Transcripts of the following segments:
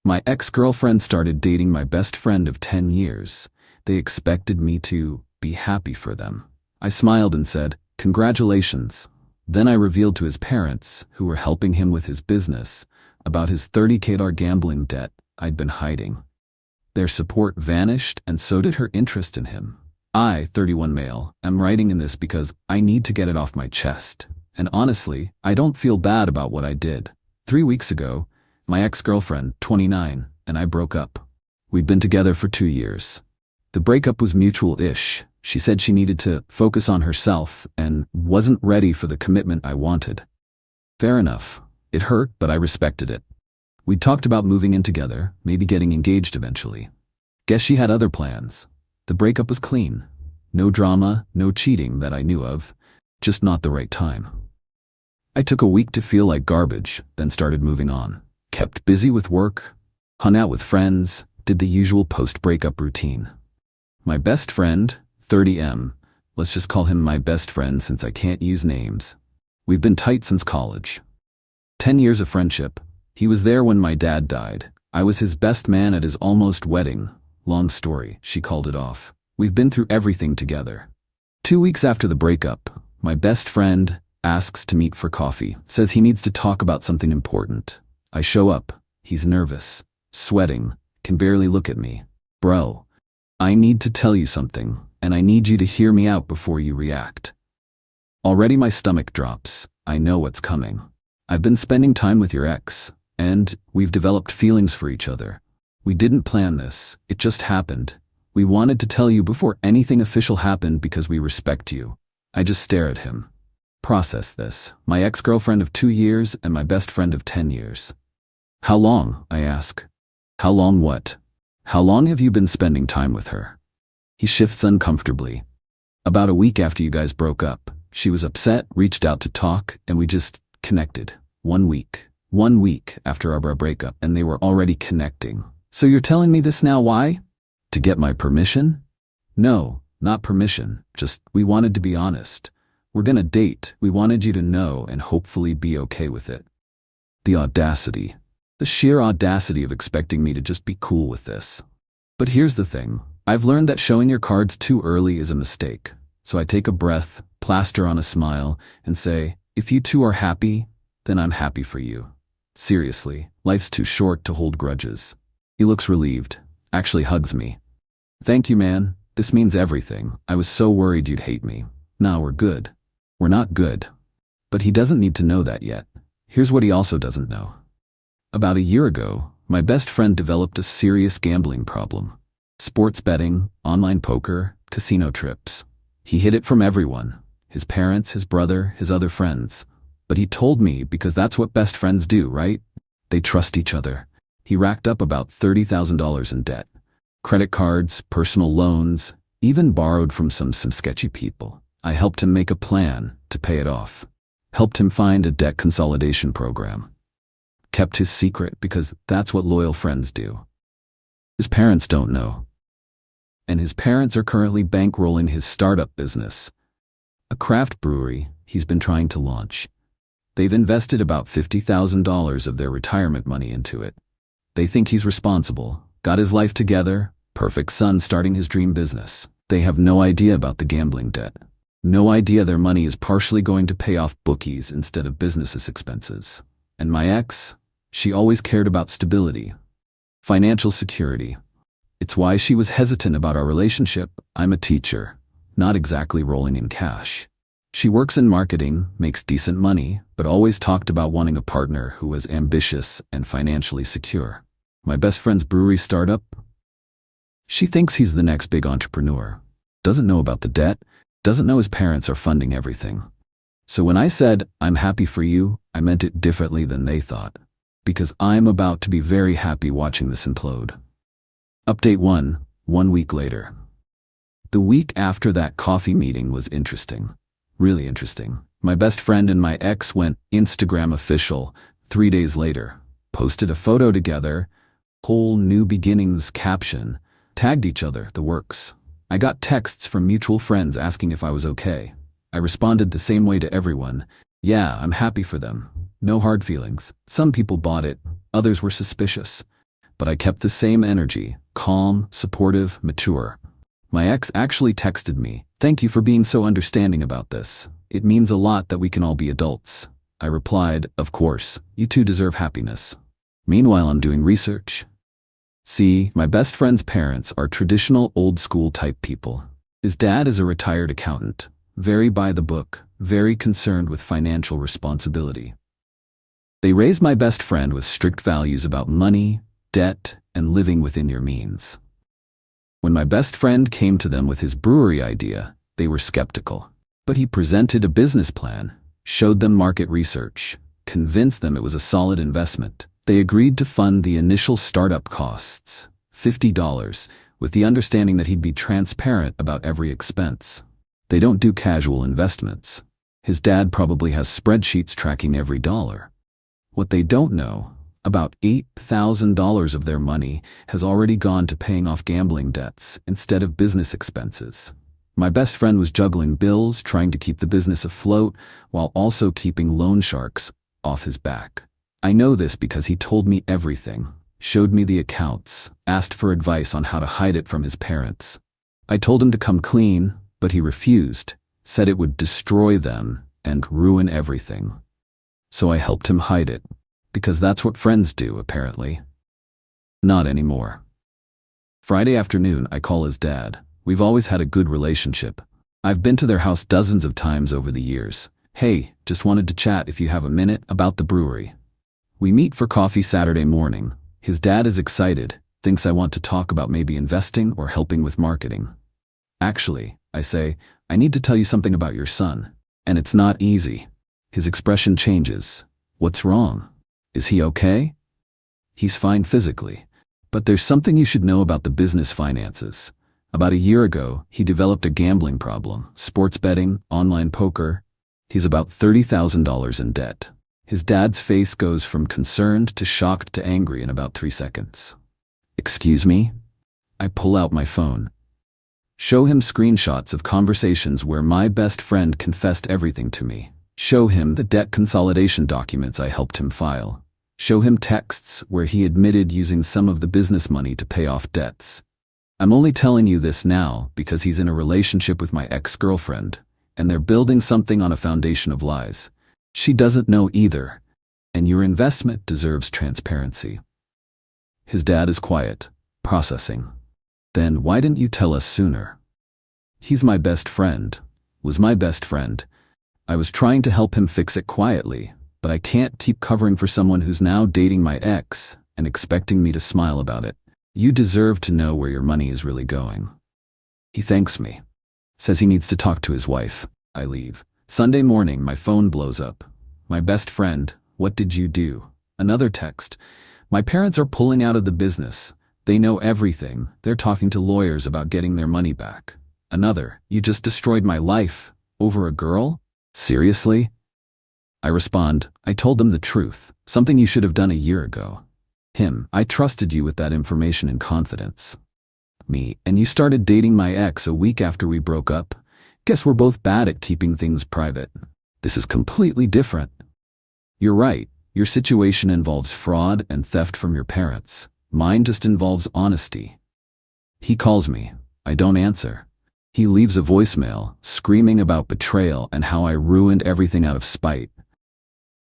My ex-girlfriend started dating my best friend of 10 years. They expected me to be happy for them. I smiled and said, "Congratulations." Then I revealed to his parents, who were helping him with his business, about his $30,000 gambling debt I'd been hiding. Their support vanished, and so did her interest in him. I, 31 male, am writing in this because I need to get it off my chest. And honestly, I don't feel bad about what I did. 3 weeks ago, my ex-girlfriend, 29, and I broke up. We'd been together for 2 years. The breakup was mutual-ish. She said she needed to focus on herself and wasn't ready for the commitment I wanted. Fair enough. It hurt, but I respected it. We'd talked about moving in together, maybe getting engaged eventually. Guess she had other plans. The breakup was clean. No drama, no cheating that I knew of, just not the right time. I took a week to feel like garbage, then started moving on. Kept busy with work, hung out with friends, did the usual post-breakup routine. My best friend, 30M, let's just call him my best friend since I can't use names. We've been tight since college. 10 years of friendship. He was there when my dad died. I was his best man at his almost wedding. Long story, she called it off. We've been through everything together. 2 weeks after the breakup, my best friend asks to meet for coffee, says he needs to talk about something important. I show up. He's nervous, sweating, can barely look at me. "Bro, I need to tell you something, and I need you to hear me out before you react." Already my stomach drops. I know what's coming. I've been spending time with your ex, and we've developed feelings for each other. We didn't plan this, it just happened. We wanted to tell you before anything official happened because we respect you. I just stare at him. Process this. My ex-girlfriend of 2 years and my best friend of 10 years. "How long?" I ask. "How long what? How long have you been spending time with her?" He shifts uncomfortably. "About a week after you guys broke up. She was upset, reached out to talk, and we just connected. 1 week. 1 week after our breakup, and they were already connecting. So you're telling me this now, why? To get my permission?" "No, not permission. Just, we wanted to be honest. We're gonna date. We wanted you to know and hopefully be okay with it." The audacity. The sheer audacity of expecting me to just be cool with this. But here's the thing. I've learned that showing your cards too early is a mistake. So I take a breath, plaster on a smile, and say, if you two are happy, then I'm happy for you. Seriously, life's too short to hold grudges. He looks relieved, actually hugs me. "Thank you, man. This means everything. I was so worried you'd hate me. Now we're good." We're not good. But he doesn't need to know that yet. Here's what he also doesn't know. About a year ago, my best friend developed a serious gambling problem. Sports betting, online poker, casino trips. He hid it from everyone. His parents, his brother, his other friends. But he told me because that's what best friends do, right? They trust each other. He racked up about $30,000 in debt. Credit cards, personal loans, even borrowed from some sketchy people. I helped him make a plan to pay it off. Helped him find a debt consolidation program. Kept his secret because that's what loyal friends do. His parents don't know. And his parents are currently bankrolling his startup business. A craft brewery he's been trying to launch. They've invested about $50,000 of their retirement money into it. They think he's responsible, got his life together, perfect son starting his dream business. They have no idea about the gambling debt. No idea their money is partially going to pay off bookies instead of business expenses. And my ex, she always cared about stability, financial security. It's why she was hesitant about our relationship. I'm a teacher, not exactly rolling in cash. She works in marketing, makes decent money, but always talked about wanting a partner who was ambitious and financially secure. My best friend's brewery startup? She thinks he's the next big entrepreneur. Doesn't know about the debt. Doesn't know his parents are funding everything. So when I said, I'm happy for you, I meant it differently than they thought. Because I'm about to be very happy watching this implode. Update 1, 1 week later. The week after that coffee meeting was interesting. Really interesting. My best friend and my ex went Instagram official 3 days later. Posted a photo together, whole new beginnings caption, tagged each other, the works. I got texts from mutual friends asking if I was okay. I responded the same way to everyone. Yeah, I'm happy for them. No hard feelings. Some people bought it, others were suspicious. but I kept the same energy, calm, supportive, mature. My ex actually texted me, "Thank you for being so understanding about this. It means a lot that we can all be adults." I replied, "Of course, you two deserve happiness." Meanwhile, I'm doing research. See, my best friend's parents are traditional old-school type people. His dad is a retired accountant, very by the book, very concerned with financial responsibility. They raised my best friend with strict values about money, debt, and living within your means. When my best friend came to them with his brewery idea, they were skeptical. But he presented a business plan, showed them market research, convinced them it was a solid investment. They agreed to fund the initial startup costs, $50, with the understanding that he'd be transparent about every expense. They don't do casual investments. His dad probably has spreadsheets tracking every dollar. What they don't know, about $8,000 of their money has already gone to paying off gambling debts instead of business expenses. My best friend was juggling bills, trying to keep the business afloat, while also keeping loan sharks off his back. I know this because he told me everything, showed me the accounts, asked for advice on how to hide it from his parents. I told him to come clean, but he refused, said it would destroy them and ruin everything. So I helped him hide it, because that's what friends do, apparently. Not anymore. Friday afternoon, I call his dad. We've always had a good relationship. I've been to their house dozens of times over the years. "Hey, just wanted to chat if you have a minute about the brewery." We meet for coffee Saturday morning. His dad is excited, thinks I want to talk about maybe investing or helping with marketing. "Actually," I say, "I need to tell you something about your son. And it's not easy." His expression changes. "What's wrong? Is he okay?" "He's fine physically. But there's something you should know about the business finances. About a year ago, he developed a gambling problem, sports betting, online poker. He's about $30,000 in debt." His dad's face goes from concerned to shocked to angry in about 3 seconds. "Excuse me?" I pull out my phone. Show him screenshots of conversations where my best friend confessed everything to me. Show him the debt consolidation documents I helped him file. Show him texts where he admitted using some of the business money to pay off debts. I'm only telling you this now because he's in a relationship with my ex-girlfriend, and they're building something on a foundation of lies. She doesn't know either, and your investment deserves transparency. His dad is quiet, processing. "Then why didn't you tell us sooner?" "He's my best friend, was my best friend. I was trying to help him fix it quietly, but I can't keep covering for someone who's now dating my ex and expecting me to smile about it. You deserve to know where your money is really going." He thanks me, says he needs to talk to his wife. I leave. Sunday morning, my phone blows up. "My best friend, what did you do?" Another text. "My parents are pulling out of the business. They know everything. They're talking to lawyers about getting their money back." Another. "You just destroyed my life. Over a girl? Seriously?" I respond, "I told them the truth, something you should have done a year ago." Him. "I trusted you with that information in confidence." Me. "And you started dating my ex a week after we broke up? Guess we're both bad at keeping things private. This is completely different." "You're right. Your situation involves fraud and theft from your parents. Mine just involves honesty." He calls me. I don't answer. He leaves a voicemail, screaming about betrayal and how I ruined everything out of spite.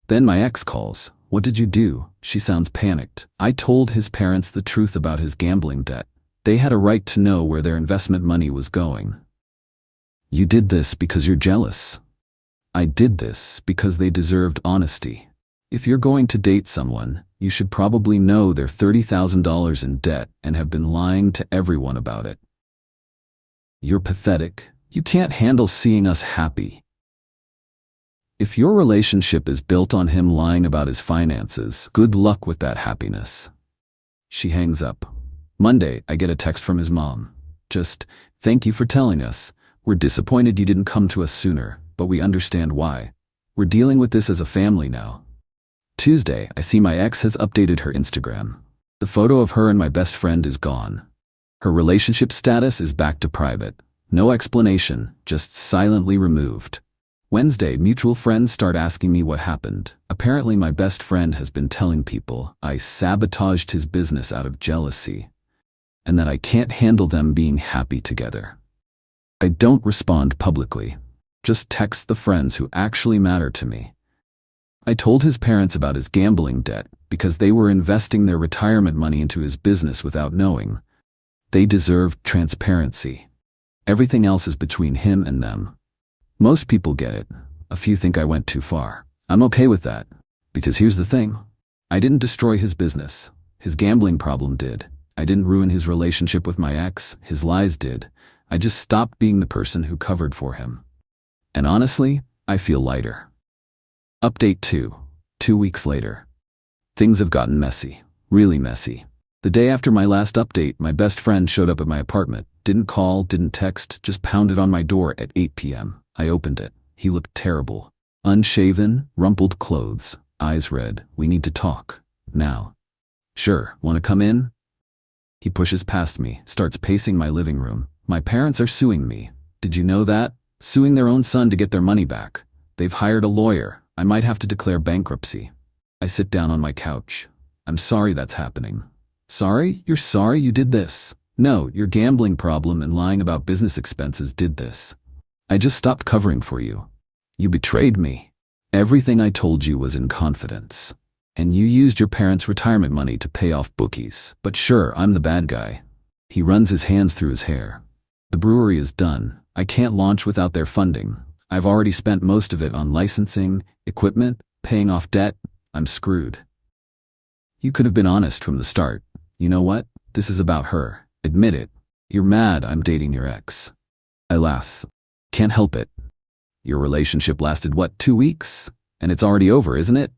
Then my ex calls. "What did you do?" She sounds panicked. I told his parents the truth about his gambling debt. They had a right to know where their investment money was going. "You did this because you're jealous." I did this because they deserved honesty. If you're going to date someone, you should probably know they're $30,000 in debt and have been lying to everyone about it. You're pathetic. You can't handle seeing us happy. If your relationship is built on him lying about his finances, good luck with that happiness. She hangs up. Monday, I get a text from his mom. Just, "Thank you for telling us. We're disappointed you didn't come to us sooner, but we understand why. We're dealing with this as a family now." Tuesday, I see my ex has updated her Instagram. The photo of her and my best friend is gone. Her relationship status is back to private. No explanation, just silently removed. Wednesday, mutual friends start asking me what happened. Apparently my best friend has been telling people I sabotaged his business out of jealousy, and that I can't handle them being happy together. I don't respond publicly, just text the friends who actually matter to me. I told his parents about his gambling debt because they were investing their retirement money into his business without knowing. They deserve transparency. Everything else is between him and them. Most people get it. A few think I went too far. I'm okay with that, because here's the thing. I didn't destroy his business. His gambling problem did. I didn't ruin his relationship with my ex. His lies did. I just stopped being the person who covered for him. And honestly, I feel lighter. Update 2. 2 weeks later. Things have gotten messy. Really messy. The day after my last update, my best friend showed up at my apartment. Didn't call, didn't text, just pounded on my door at 8 p.m. I opened it. He looked terrible. Unshaven, rumpled clothes, eyes red. We need to talk. Now. Sure, want to come in? He pushes past me, starts pacing my living room. My parents are suing me. Did you know that? Suing their own son to get their money back. They've hired a lawyer. I might have to declare bankruptcy. I sit down on my couch. I'm sorry that's happening. Sorry? You're sorry you did this? No, your gambling problem and lying about business expenses did this. I just stopped covering for you. You betrayed me. Everything I told you was in confidence. And you used your parents' retirement money to pay off bookies. But sure, I'm the bad guy. He runs his hands through his hair. The brewery is done. I can't launch without their funding. I've already spent most of it on licensing, equipment, paying off debt. I'm screwed. You could have been honest from the start. You know what? This is about her. Admit it. You're mad I'm dating your ex. I laugh. Can't help it. Your relationship lasted, what, 2 weeks? And it's already over, isn't it?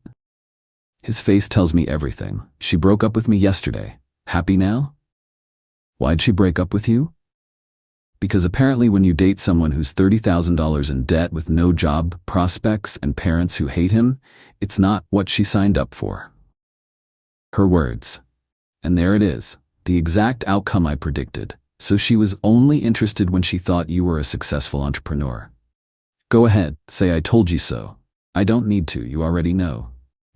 His face tells me everything. She broke up with me yesterday. Happy now? Why'd she break up with you? Because apparently when you date someone who's $30,000 in debt with no job prospects and parents who hate him, it's not what she signed up for. Her words. And there it is, the exact outcome I predicted. So she was only interested when she thought you were a successful entrepreneur. Go ahead, say I told you so. I don't need to, you already know.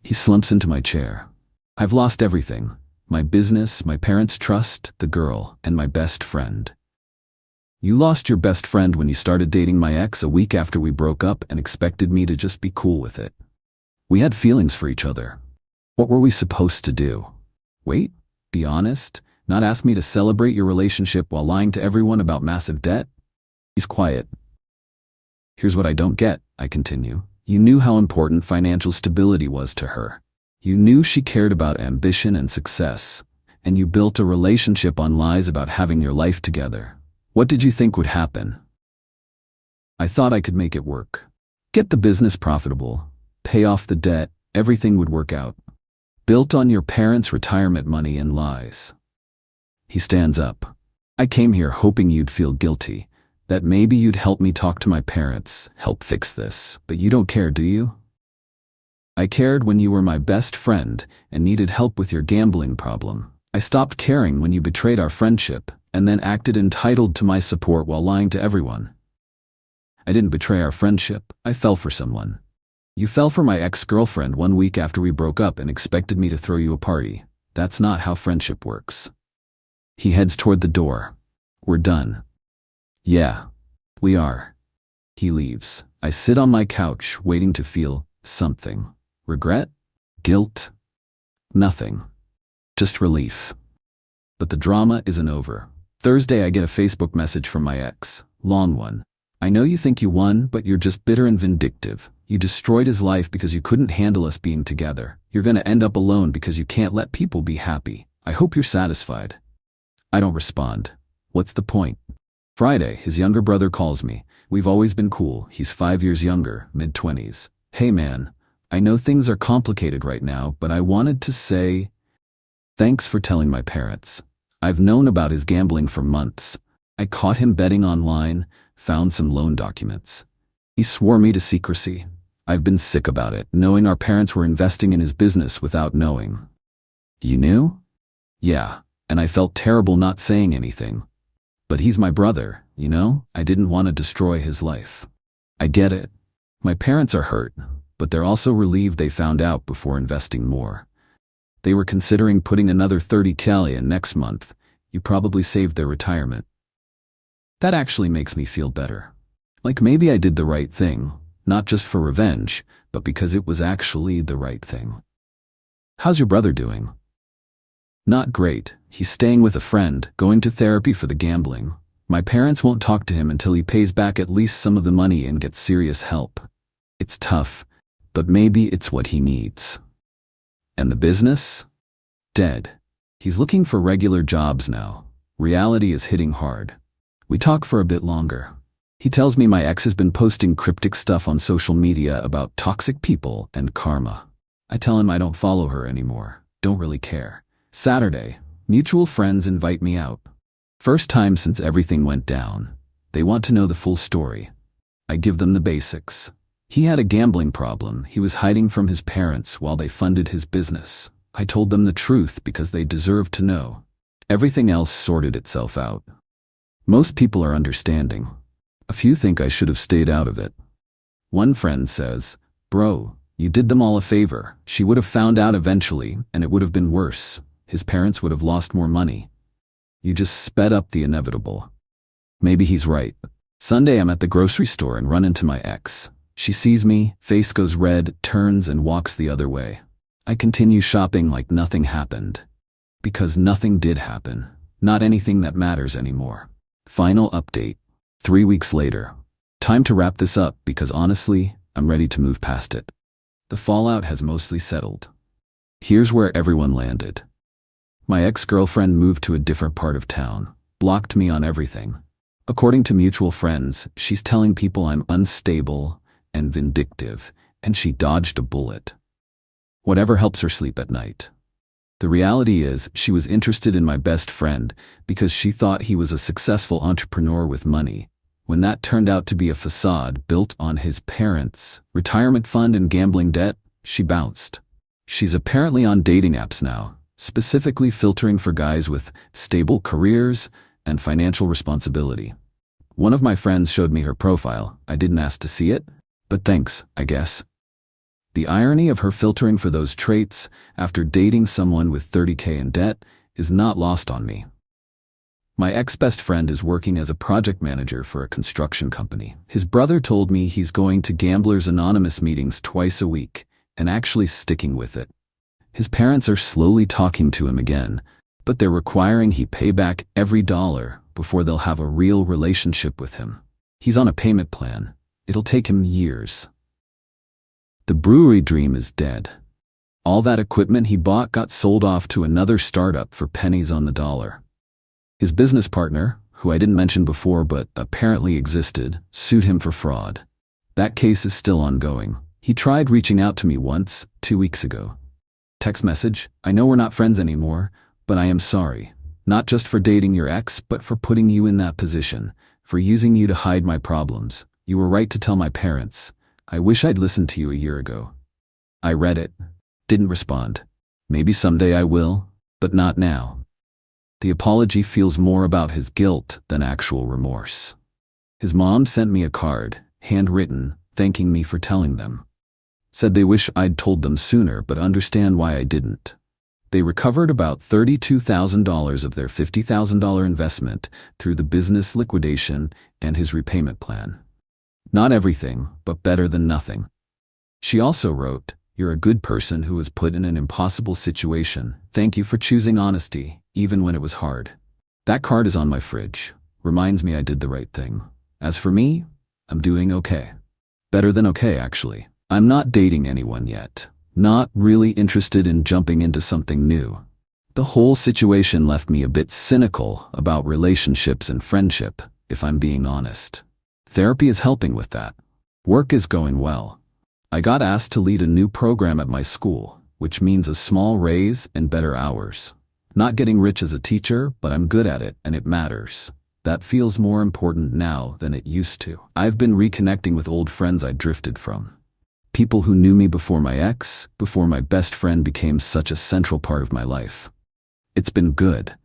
He slumps into my chair. I've lost everything. My business, my parents' trust, the girl, and my best friend. You lost your best friend when you started dating my ex a week after we broke up and expected me to just be cool with it. We had feelings for each other. What were we supposed to do? Wait? Be honest? Not ask me to celebrate your relationship while lying to everyone about massive debt? He's quiet. Here's what I don't get, I continue. You knew how important financial stability was to her. You knew she cared about ambition and success, and you built a relationship on lies about having your life together. What did you think would happen? I thought I could make it work. Get the business profitable, pay off the debt, everything would work out. Built on your parents' retirement money and lies. He stands up. I came here hoping you'd feel guilty, that maybe you'd help me talk to my parents, help fix this, but you don't care, do you? I cared when you were my best friend and needed help with your gambling problem. I stopped caring when you betrayed our friendship and then acted entitled to my support while lying to everyone. I didn't betray our friendship, I fell for someone. You fell for my ex-girlfriend 1 week after we broke up and expected me to throw you a party. That's not how friendship works. He heads toward the door. We're done. Yeah, we are. He leaves. I sit on my couch waiting to feel something. Regret? Guilt? Nothing. Just relief. But the drama isn't over. Thursday I get a Facebook message from my ex. Long one. I know you think you won, but you're just bitter and vindictive. You destroyed his life because you couldn't handle us being together. You're gonna end up alone because you can't let people be happy. I hope you're satisfied. I don't respond. What's the point? Friday, his younger brother calls me. We've always been cool. He's 5 years younger, mid-20s. Hey man, I know things are complicated right now, but I wanted to say thanks for telling my parents. I've known about his gambling for months. I caught him betting online, found some loan documents. He swore me to secrecy. I've been sick about it, knowing our parents were investing in his business without knowing. You knew? Yeah, and I felt terrible not saying anything. But he's my brother, you know? I didn't want to destroy his life. I get it. My parents are hurt, but they're also relieved they found out before investing more. They were considering putting another 30 Qley in next month. You probably saved their retirement. That actually makes me feel better. Like maybe I did the right thing, not just for revenge, but because it was actually the right thing. How's your brother doing? Not great. He's staying with a friend, going to therapy for the gambling. My parents won't talk to him until he pays back at least some of the money and gets serious help. It's tough, but maybe it's what he needs. And the business? Dead. He's looking for regular jobs now. Reality is hitting hard. We talk for a bit longer. He tells me my ex has been posting cryptic stuff on social media about toxic people and karma. I tell him I don't follow her anymore. Don't really care. Saturday, mutual friends invite me out. First time since everything went down. They want to know the full story. I give them the basics. He had a gambling problem he was hiding from his parents while they funded his business. I told them the truth because they deserved to know. Everything else sorted itself out. Most people are understanding. A few think I should have stayed out of it. One friend says, "Bro, you did them all a favor. She would have found out eventually, and it would have been worse. His parents would have lost more money. You just sped up the inevitable." Maybe he's right. Sunday I'm at the grocery store and run into my ex. She sees me, face goes red, turns and walks the other way. I continue shopping like nothing happened. Because nothing did happen. Not anything that matters anymore. Final update. 3 weeks later. Time to wrap this up because honestly, I'm ready to move past it. The fallout has mostly settled. Here's where everyone landed. My ex-girlfriend moved to a different part of town, blocked me on everything. According to mutual friends, she's telling people I'm unstable and vindictive, and she dodged a bullet. Whatever helps her sleep at night. The reality is, she was interested in my best friend because she thought he was a successful entrepreneur with money, when that turned out to be a facade built on his parents' retirement fund and gambling debt. She bounced. She's apparently on dating apps now, specifically filtering for guys with stable careers and financial responsibility. One of my friends showed me her profile. I didn't ask to see it, but thanks, I guess. The irony of her filtering for those traits after dating someone with 30K in debt is not lost on me. My ex-best friend is working as a project manager for a construction company. His brother told me he's going to Gamblers Anonymous meetings twice a week and actually sticking with it. His parents are slowly talking to him again, but they're requiring he pay back every dollar before they'll have a real relationship with him. He's on a payment plan. It'll take him years. The brewery dream is dead. All that equipment he bought got sold off to another startup for pennies on the dollar. His business partner, who I didn't mention before but apparently existed, sued him for fraud. That case is still ongoing. He tried reaching out to me once, 2 weeks ago. Text message, "I know we're not friends anymore, but I am sorry. Not just for dating your ex, but for putting you in that position, for using you to hide my problems. You were right to tell my parents. I wish I'd listened to you a year ago." I read it. Didn't respond. Maybe someday I will, but not now. The apology feels more about his guilt than actual remorse. His mom sent me a card, handwritten, thanking me for telling them. Said they wish I'd told them sooner but understand why I didn't. They recovered about $32,000 of their $50,000 investment through the business liquidation and his repayment plan. Not everything, but better than nothing. She also wrote, "You're a good person who was put in an impossible situation. Thank you for choosing honesty, even when it was hard." That card is on my fridge. Reminds me I did the right thing. As for me, I'm doing okay. Better than okay, actually. I'm not dating anyone yet. Not really interested in jumping into something new. The whole situation left me a bit cynical about relationships and friendship, if I'm being honest. Therapy is helping with that. Work is going well. I got asked to lead a new program at my school, which means a small raise and better hours. Not getting rich as a teacher, but I'm good at it and it matters. That feels more important now than it used to. I've been reconnecting with old friends I drifted from. People who knew me before my ex, before my best friend became such a central part of my life. It's been good.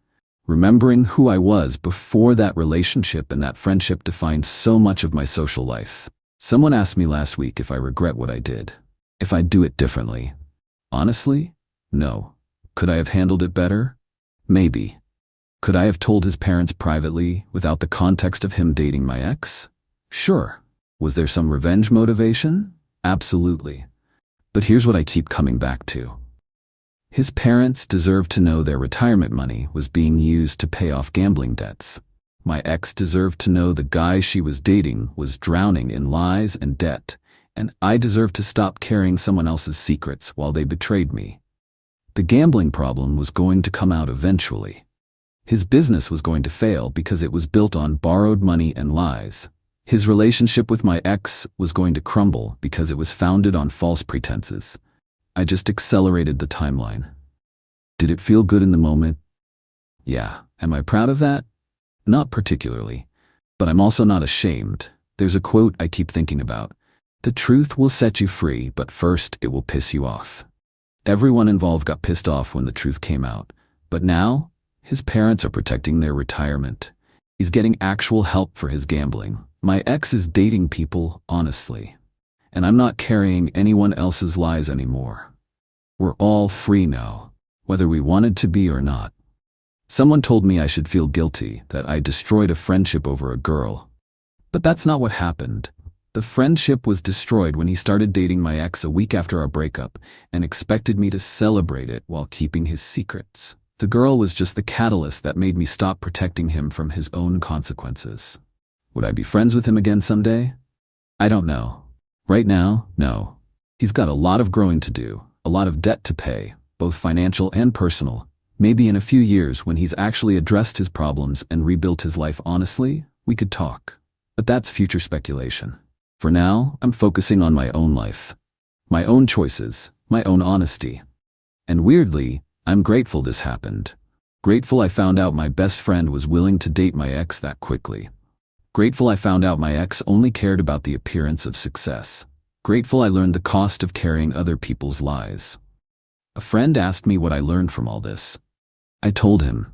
Remembering who I was before that relationship and that friendship defined so much of my social life. Someone asked me last week if I regret what I did, if I'd do it differently. Honestly, no. Could I have handled it better? Maybe. Could I have told his parents privately without the context of him dating my ex? Sure. Was there some revenge motivation? Absolutely. But here's what I keep coming back to. His parents deserved to know their retirement money was being used to pay off gambling debts. My ex deserved to know the guy she was dating was drowning in lies and debt, and I deserved to stop carrying someone else's secrets while they betrayed me. The gambling problem was going to come out eventually. His business was going to fail because it was built on borrowed money and lies. His relationship with my ex was going to crumble because it was founded on false pretenses. I just accelerated the timeline. Did it feel good in the moment? Yeah. Am I proud of that? Not particularly. But I'm also not ashamed. There's a quote I keep thinking about. The truth will set you free, but first it will piss you off. Everyone involved got pissed off when the truth came out. But now, his parents are protecting their retirement. He's getting actual help for his gambling. My ex is dating people honestly. And I'm not carrying anyone else's lies anymore. We're all free now, whether we wanted to be or not. Someone told me I should feel guilty that I destroyed a friendship over a girl. But that's not what happened. The friendship was destroyed when he started dating my ex a week after our breakup and expected me to celebrate it while keeping his secrets. The girl was just the catalyst that made me stop protecting him from his own consequences. Would I be friends with him again someday? I don't know. Right now, no. He's got a lot of growing to do, a lot of debt to pay, both financial and personal. Maybe in a few years when he's actually addressed his problems and rebuilt his life honestly, we could talk. But that's future speculation. For now, I'm focusing on my own life, my own choices, my own honesty. And weirdly, I'm grateful this happened. Grateful I found out my best friend was willing to date my ex that quickly. Grateful I found out my ex only cared about the appearance of success. Grateful I learned the cost of carrying other people's lies. A friend asked me what I learned from all this. I told him.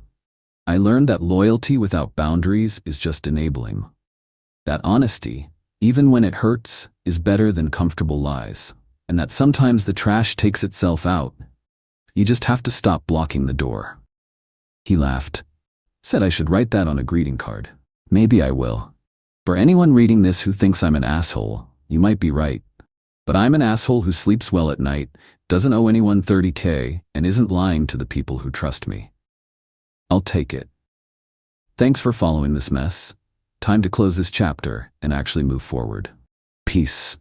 I learned that loyalty without boundaries is just enabling. That honesty, even when it hurts, is better than comfortable lies. And that sometimes the trash takes itself out. You just have to stop blocking the door. He laughed. Said I should write that on a greeting card. Maybe I will. For anyone reading this who thinks I'm an asshole, you might be right. But I'm an asshole who sleeps well at night, doesn't owe anyone $30,000, and isn't lying to the people who trust me. I'll take it. Thanks for following this mess. Time to close this chapter and actually move forward. Peace.